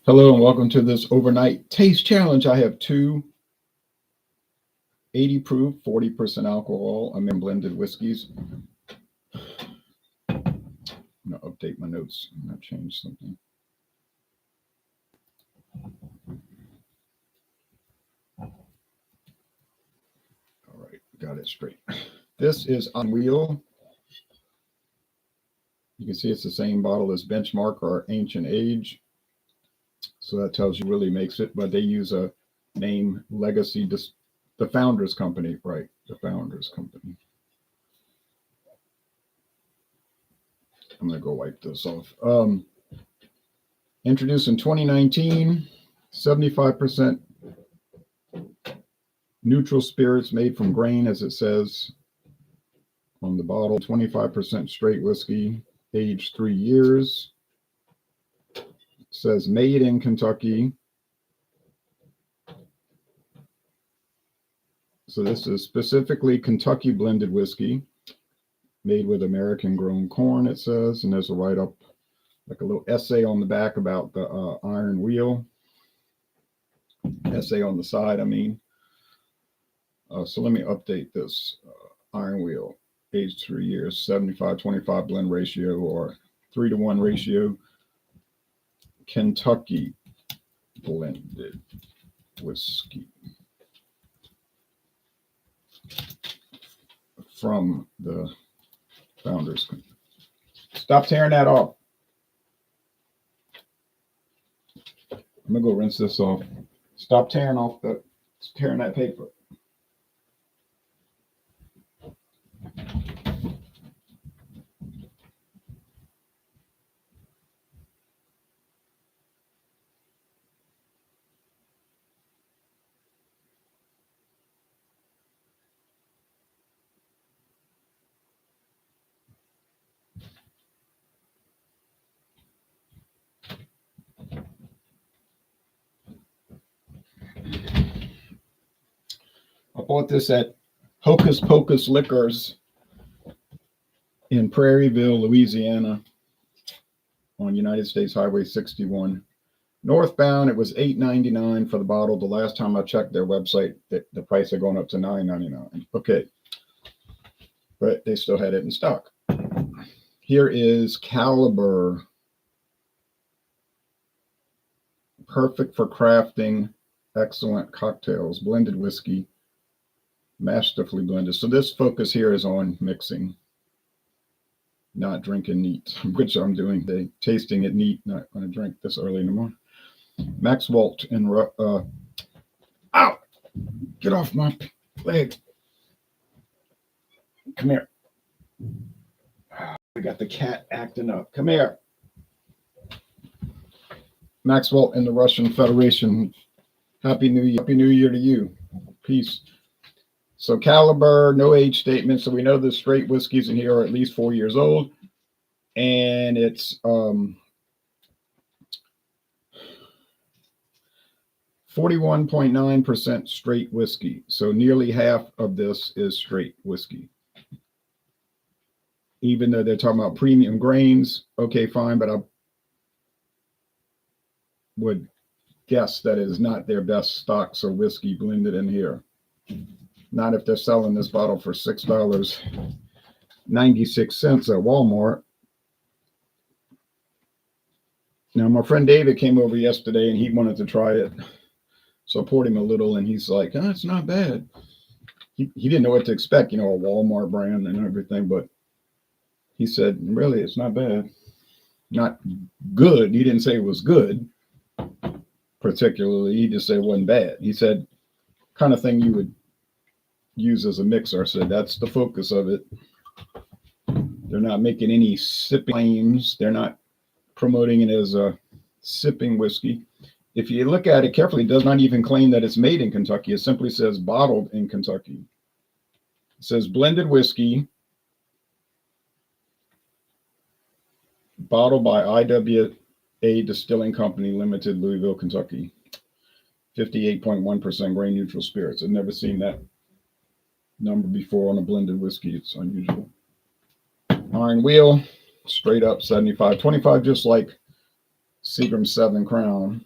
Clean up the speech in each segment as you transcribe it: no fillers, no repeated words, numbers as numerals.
Hello and welcome to this overnight taste challenge. I have two 80 proof, 40% alcohol, blended whiskeys. I'm going to update my notes. I'm going to change something. All right, got it straight. This is on wheel. You can see it's the same bottle as Benchmark or Ancient Age. So that tells you really makes it, but they use a name Legacy, the Founders Company, right? The Founders Company. I'm going to go wipe this off. Introduced in 2019, 75% neutral spirits made from grain, as it says on the bottle, 25% straight whiskey, aged 3 years. It says made in Kentucky. So this is specifically Kentucky blended whiskey, made with American grown corn, it says, and there's a write-up, like a little essay on the back about the iron wheel. Essay on the side, I mean. So let me update this. Iron wheel, aged 3 years, 75-25 blend ratio or 3-to-1 ratio. Kentucky blended whiskey from the Founders. Stop tearing that off. I'm gonna go rinse this off. Stop tearing that paper. I bought this at Hocus Pocus Liquors in Prairieville, Louisiana, on United States Highway 61. Northbound, it was $8.99 for the bottle. The last time I checked their website, the price had gone up to $9.99. Okay, but they still had it in stock. Here is Caliber. Perfect for crafting excellent cocktails. Blended whiskey, masterfully blended. So this focus here is on mixing, not drinking neat, which I'm doing today. Tasting it neat, not going to drink this early in the morning. Max Walt and ow! Get off my leg. Come here. We got the cat acting up. Come here. Max Walt and the Russian Federation. Happy New Year. Happy New Year to you. Peace. So Caliber, no age statement. So we know the straight whiskeys in here are at least 4 years old. And it's 41.9% straight whiskey. So nearly half of this is straight whiskey. Even though they're talking about premium grains, okay, fine, but I would guess that it is not their best stocks of whiskey blended in here. Not if they're selling this bottle for $6.96 at Walmart. Now, my friend David came over yesterday and he wanted to try it. So I poured him a little and he's like, oh, it's not bad. He didn't know what to expect, a Walmart brand and everything, but he said, really, it's not bad. Not good. He didn't say it was good, particularly. He just said it wasn't bad. He said, kind of thing you would use as a mixer. I said, that's the focus of it. They're not making any sipping claims. They're not promoting it as a sipping whiskey. If you look at it carefully, it does not even claim that it's made in Kentucky. It simply says bottled in Kentucky. It says blended whiskey, bottled by I.W.A. Distilling Company Limited, Louisville, Kentucky. 58.1% grain neutral spirits. I've never seen that number before on a blended whiskey. It's unusual. Iron wheel, straight up 75-25, just like Seagram 7 Crown.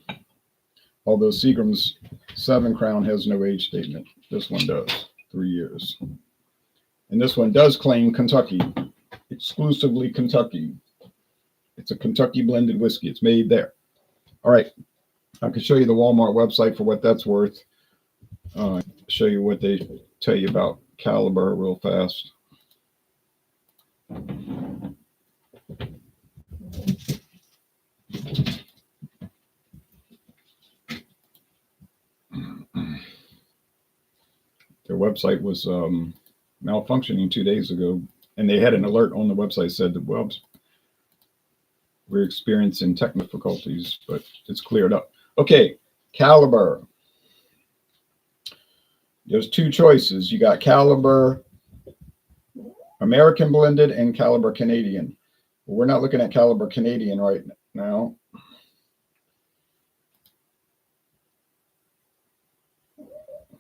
Although Seagram's 7 Crown has no age statement. This one does, 3 years. And this one does claim Kentucky, exclusively Kentucky. It's a Kentucky blended whiskey. It's made there. All right. I can show you the Walmart website for what that's worth. Show you what they tell you about caliber real fast. Their website was malfunctioning 2 days ago, and they had an alert on the website said that, well, we're experiencing technical difficulties, but it's cleared up. Okay, caliber. There's two choices. You got caliber American blended and caliber Canadian. We're not looking at caliber Canadian right now.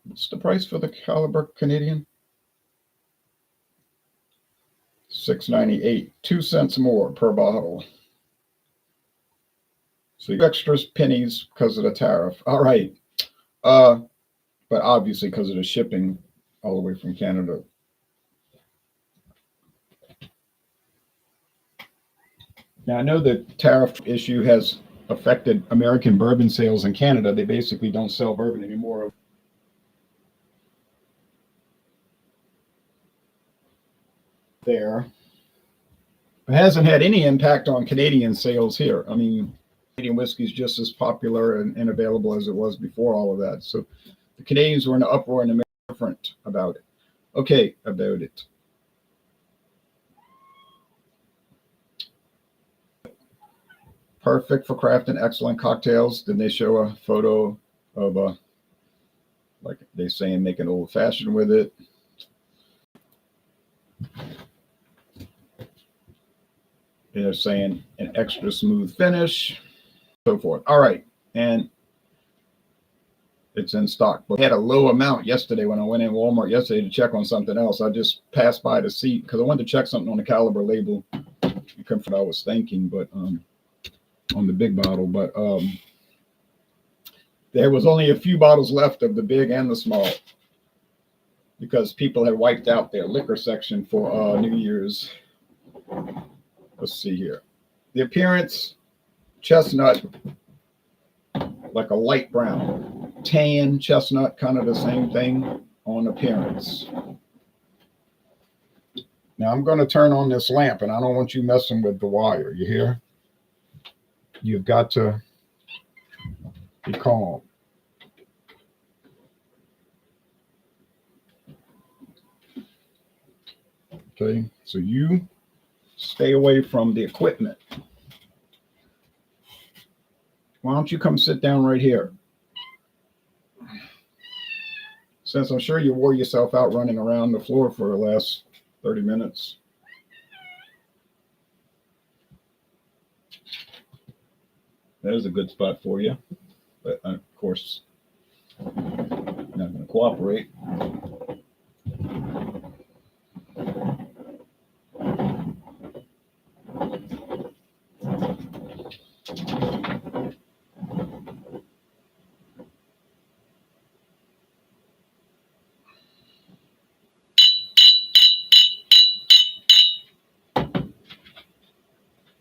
What's the price for the caliber Canadian? $6.98, 2 cents more per bottle. So extra pennies because of the tariff. All right. But obviously because of the shipping all the way from Canada. Now I know the tariff issue has affected American bourbon sales in Canada. They basically don't sell bourbon anymore. There. It hasn't had any impact on Canadian sales here. I mean, Canadian whiskey is just as popular and available as it was before all of that. So the Canadians were in an uproar and different about it. Okay, about it. Perfect for crafting excellent cocktails. Then they show a photo of like they saying, make an old fashioned with it. They're saying an extra smooth finish, so forth. All right, and it's in stock. But I had a low amount yesterday when I went in Walmart yesterday to check on something else. I just passed by the seat because I wanted to check something on the caliber label. You couldn't what I was thinking, but on the big bottle. But there was only a few bottles left of the big and the small because people had wiped out their liquor section for New Year's. Let's see here. The appearance, chestnut, like a light brown. Tan, chestnut, kind of the same thing on appearance. Now I'm going to turn on this lamp, and I don't want you messing with the wire. You hear? You've got to be calm. Okay, so you stay away from the equipment. Why don't you come sit down right here? Since I'm sure you wore yourself out running around the floor for the last 30 minutes. There's a good spot for you. But of course, I'm not going to cooperate.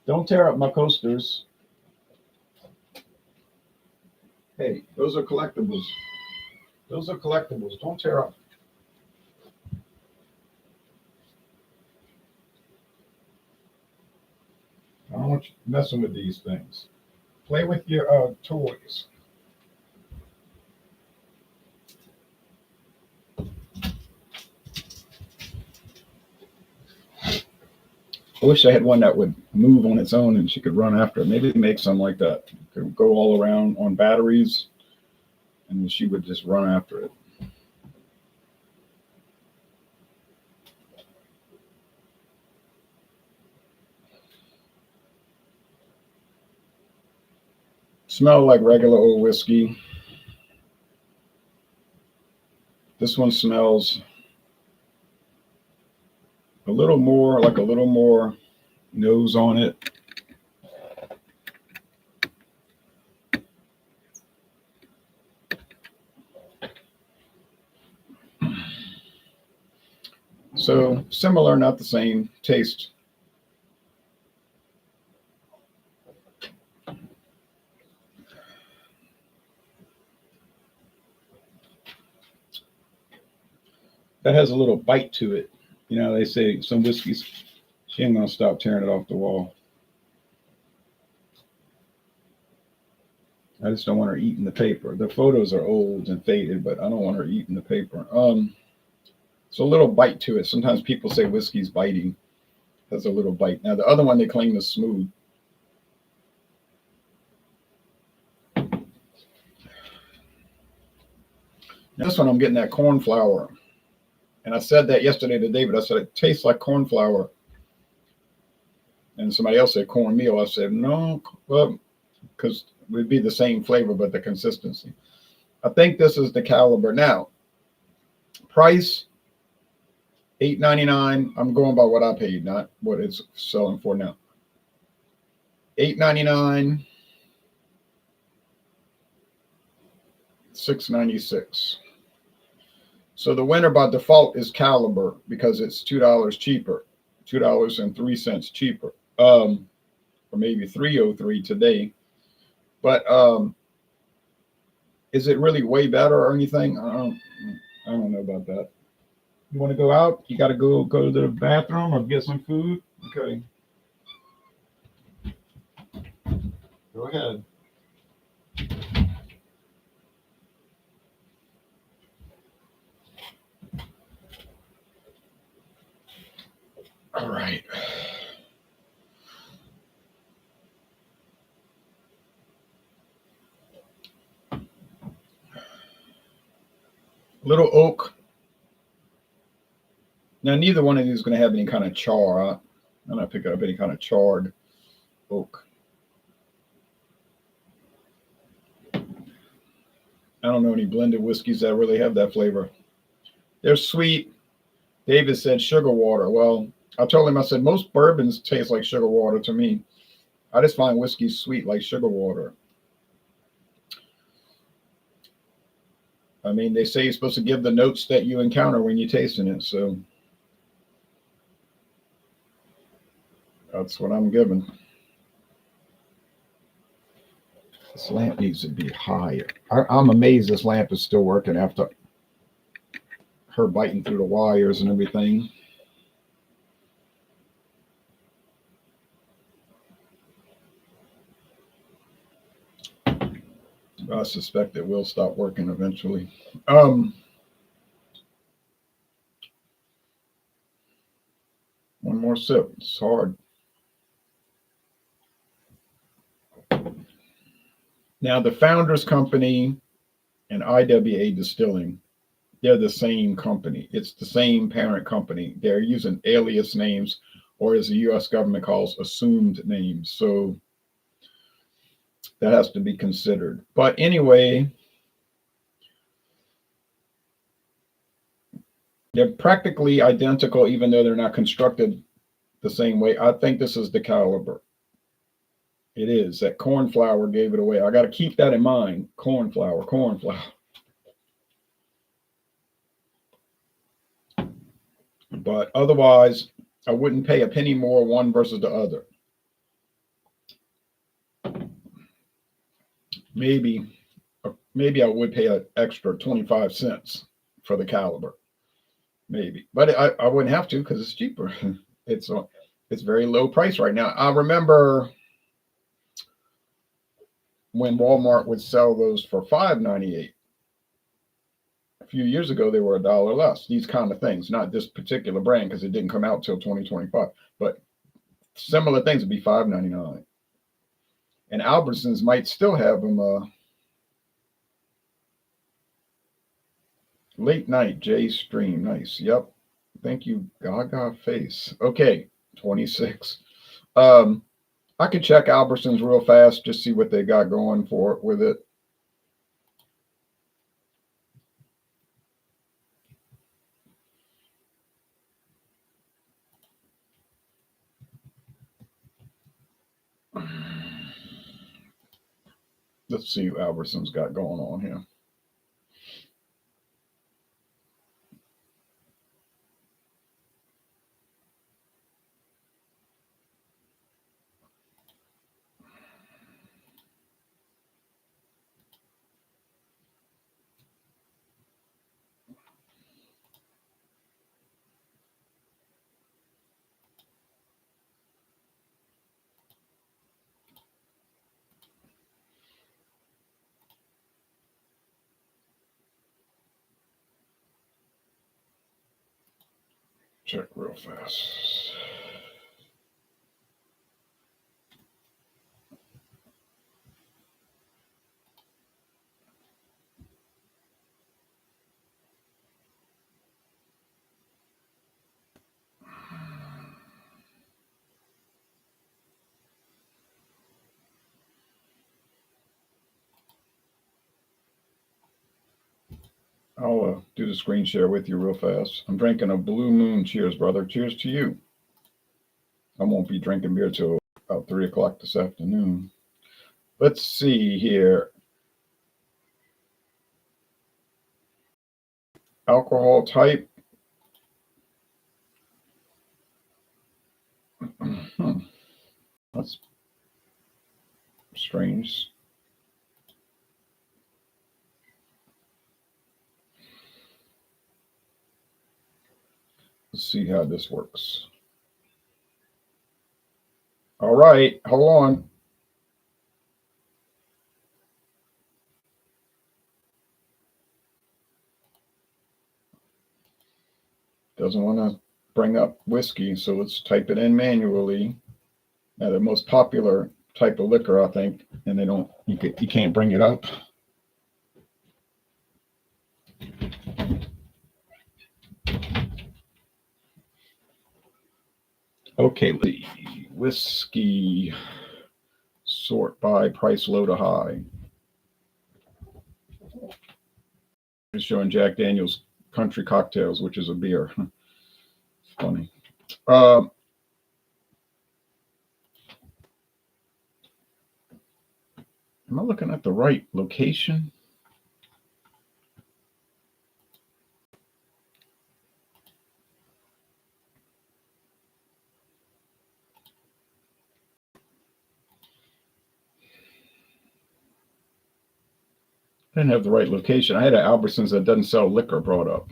Don't tear up my coasters. Hey, those are collectibles. Those are collectibles. Don't tear up. I don't want you messing with these things. Play with your toys. I wish I had one that would move on its own and she could run after it. Maybe make some like that. Could go all around on batteries and she would just run after it. Smell like regular old whiskey. This one smells a little more nose on it. So similar, not the same taste. That has a little bite to it. You know, they say some whiskeys, she ain't gonna stop tearing it off the wall. I just don't want her eating the paper. The photos are old and faded, but I don't want her eating the paper. It's a little bite to it. Sometimes people say whiskey's biting. Has a little bite. Now the other one they claim is smooth. This one I'm getting that corn flour. And I said that yesterday to David. I said it tastes like corn flour. And somebody else said cornmeal. I said no, well, because it would be the same flavor, but the consistency. I think this is the caliber. Now, price $8.99. I'm going by what I paid, not what it's selling for now. $8.99, $6.96. So the winner by default is Caliber because it's $2 cheaper, $2.03 cheaper, or maybe $3.03 today. But is it really way better or anything? I don't know about that. You want to go out? You got to go to the bathroom or get some food? Okay. Go ahead. All right. Little oak. Now, neither one of these is going to have any kind of char. I'm not picking up any kind of charred oak. I don't know any blended whiskeys that really have that flavor. They're sweet. David said sugar water. Well, I told him, I said, most bourbons taste like sugar water to me. I just find whiskey sweet like sugar water. I mean, they say you're supposed to give the notes that you encounter when you're tasting it. So that's what I'm giving. This lamp needs to be higher. I'm amazed this lamp is still working after her biting through the wires and everything. I suspect it will stop working eventually. One more sip. It's hard. Now, the Founders Company and I.W.A. Distilling, they're the same company. It's the same parent company. They're using alias names, or as the U.S. government calls, assumed names. So that has to be considered. But anyway, they're practically identical, even though they're not constructed the same way. I think this is the caliber. It is. That corn flour gave it away. I got to keep that in mind. Corn flour, corn flour. But otherwise, I wouldn't pay a penny more one versus the other. Maybe I would pay an extra 25 cents for the caliber. Maybe. But I wouldn't have to because it's cheaper. It's very low price right now. I remember when Walmart would sell those for $5.98. A few years ago, they were $1 less. These kind of things, not this particular brand because it didn't come out till 2025. But similar things would be $5.99. And Albertsons might still have them. Late night J stream, nice. Yep. Thank you, Gaga Face. Okay, 26. I could check Albertsons real fast, just see what they got going for with it. Let's see what Albertsons got going on here. Check real fast. I'll do the screen share with you real fast. I'm drinking a Blue Moon. Cheers, brother. Cheers to you. I won't be drinking beer till about 3 o'clock this afternoon. Let's see here. Alcohol type. That's strange. Let's see how this works. All right, hold on. Doesn't want to bring up whiskey, so let's type it in manually. Now, the most popular type of liquor, I think, and you can't bring it up. Okay, whiskey sort by price low to high. It's showing Jack Daniel's Country Cocktails, which is a beer. It's funny. Am I looking at the right location? I didn't have the right location. I had an Albertsons that doesn't sell liquor brought up.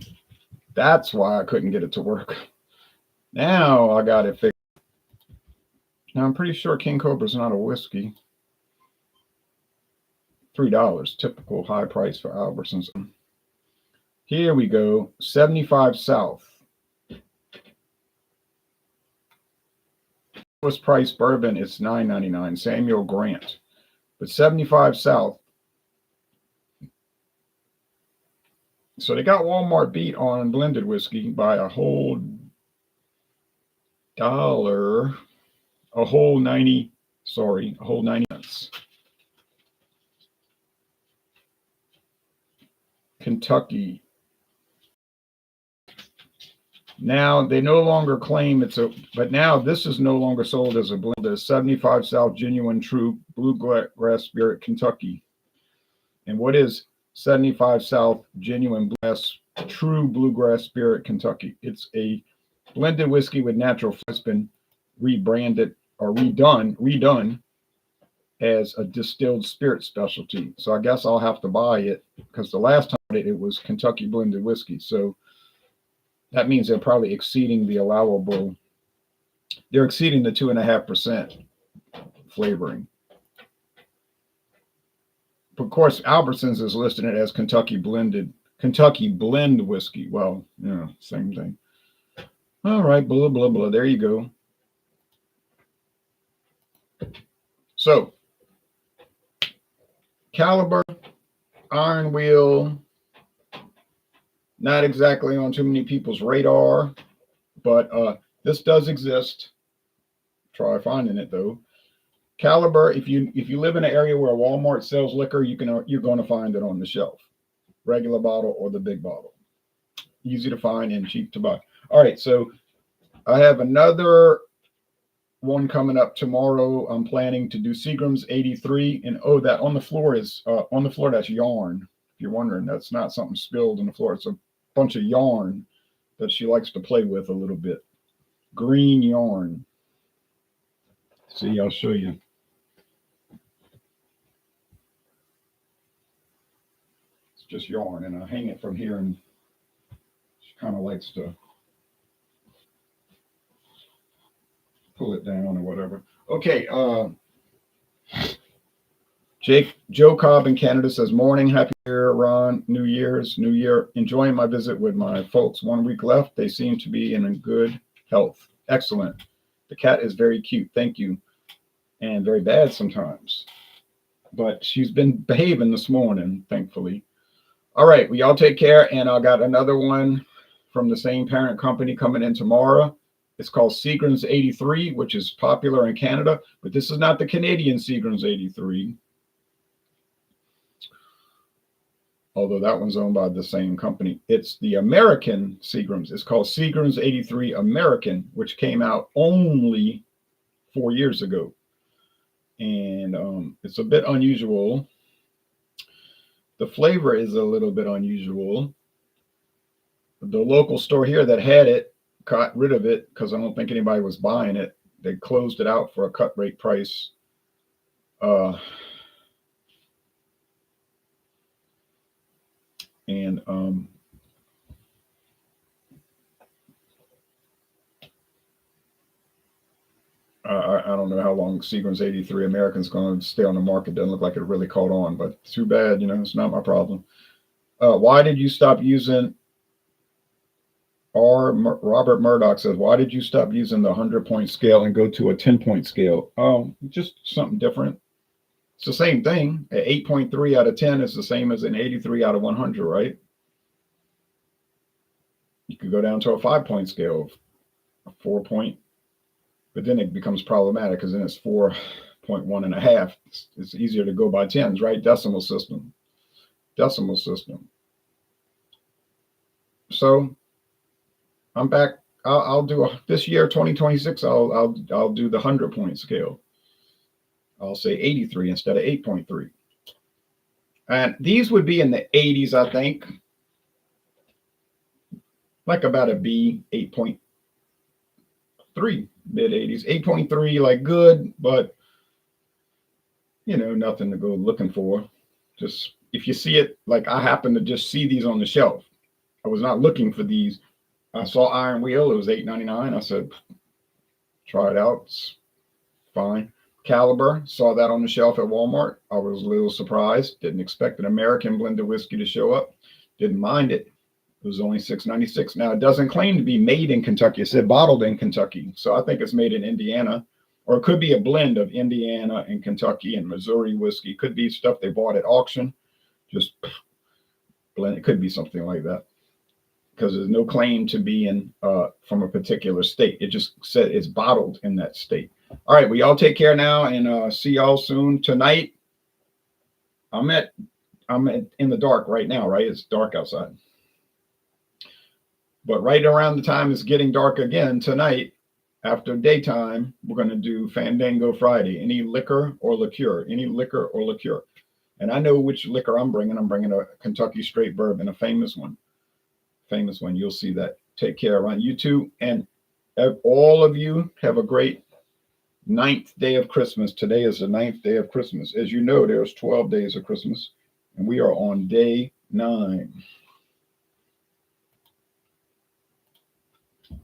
That's why I couldn't get it to work. Now I got it fixed. Now I'm pretty sure King Cobra is not a whiskey. $3, typical high price for Albertsons. Here we go, 75 South. Lowest price bourbon, it's $9.99, Samuel Grant. But 75 South. So they got Walmart beat on blended whiskey by a whole $1, a whole 90 cents. Kentucky. Now they no longer claim but now this is no longer sold as a blend. There's 75 South Genuine True Bluegrass Spirit Kentucky. And what is 75 South Genuine True Bluegrass Spirit Kentucky? It's a blended whiskey with natural flavor. It's been rebranded or redone as a distilled spirit specialty. So I guess I'll have to buy it because the last time it was Kentucky blended whiskey. So that means they're probably exceeding the allowable. They're exceeding the 2.5% flavoring. Of course, Albertsons is listing it as Kentucky blend whiskey. Well, yeah, same thing. All right, blah, blah, blah. There you go. So, Caliber, Iron Wheel, not exactly on too many people's radar, but this does exist. Try finding it though. Caliber, if you live in an area where Walmart sells liquor, you're going to find it on the shelf, regular bottle or the big bottle. Easy to find and cheap to buy. All right, so I have another one coming up tomorrow. I'm planning to do Seagram's 83, and that on the floor that's yarn. If you're wondering, that's not something spilled on the floor. It's a bunch of yarn that she likes to play with a little bit. Green yarn. See, I'll show you. It's just yarn, and I hang it from here, and she kind of likes to pull it down or whatever. Okay, Joe Cobb in Canada says, morning, happy year, Ron, New Year. Enjoying my visit with my folks. 1 week left. They seem to be in good health. Excellent. The cat is very cute. Thank you. And very bad sometimes. But she's been behaving this morning, thankfully. All right, well, y'all take care. And I got another one from the same parent company coming in tomorrow. It's called Seagram's 83, which is popular in Canada. But this is not the Canadian Seagram's 83. Although that one's owned by the same company. It's the American Seagram's. It's called Seagram's 83 American, which came out only 4 years ago. And it's a bit unusual. The flavor is a little bit unusual. The local store here that had it got rid of it because I don't think anybody was buying it. They closed it out for a cut rate price. I don't know how long Seagram's 83 American's going to stay on the market. Doesn't look like it really caught on, but too bad. It's not my problem. Why did you stop using? Robert Murdoch says, why did you stop using the 100-point scale and go to a 10-point scale? Just something different. It's the same thing. An 8.3 out of 10 is the same as an 83 out of 100, right? You could go down to a 5-point scale, a 4-point, but then it becomes problematic because then it's 4.1 and a half. It's easier to go by tens, right? Decimal system. So I'm back. I'll do this year, 2026. I'll do the 100-point scale. I'll say 83 instead of 8.3. And these would be in the 80s, I think. Like about a B, 8.3, mid 80s. 8.3, like good, but nothing to go looking for. Just if you see it, like I happen to just see these on the shelf. I was not looking for these. I saw Iron Wheel. It was $8.99. I said, try it out. It's fine. Caliber, saw that on the shelf at Walmart. I was a little surprised. Didn't expect an American blended whiskey to show up. Didn't mind it. It was only $6.96. Now, it doesn't claim to be made in Kentucky. It said bottled in Kentucky. So I think it's made in Indiana. Or it could be a blend of Indiana and Kentucky and Missouri whiskey. It could be stuff they bought at auction. Just blend. It could be something like that. Because there's no claim to be in from a particular state. It just said it's bottled in that state. All right, well, y'all take care now, and see y'all soon. Tonight, I'm in the dark right now, right? It's dark outside. But right around the time it's getting dark again tonight, after daytime, we're going to do Fandango Friday. Any liquor or liqueur. And I know which liquor I'm bringing. I'm bringing a Kentucky straight bourbon, a famous one. You'll see that. Take care on YouTube. And all of you have a great 9th day of Christmas. Today is the 9th day of Christmas. As you know, there's 12 days of Christmas, and we are on day 9.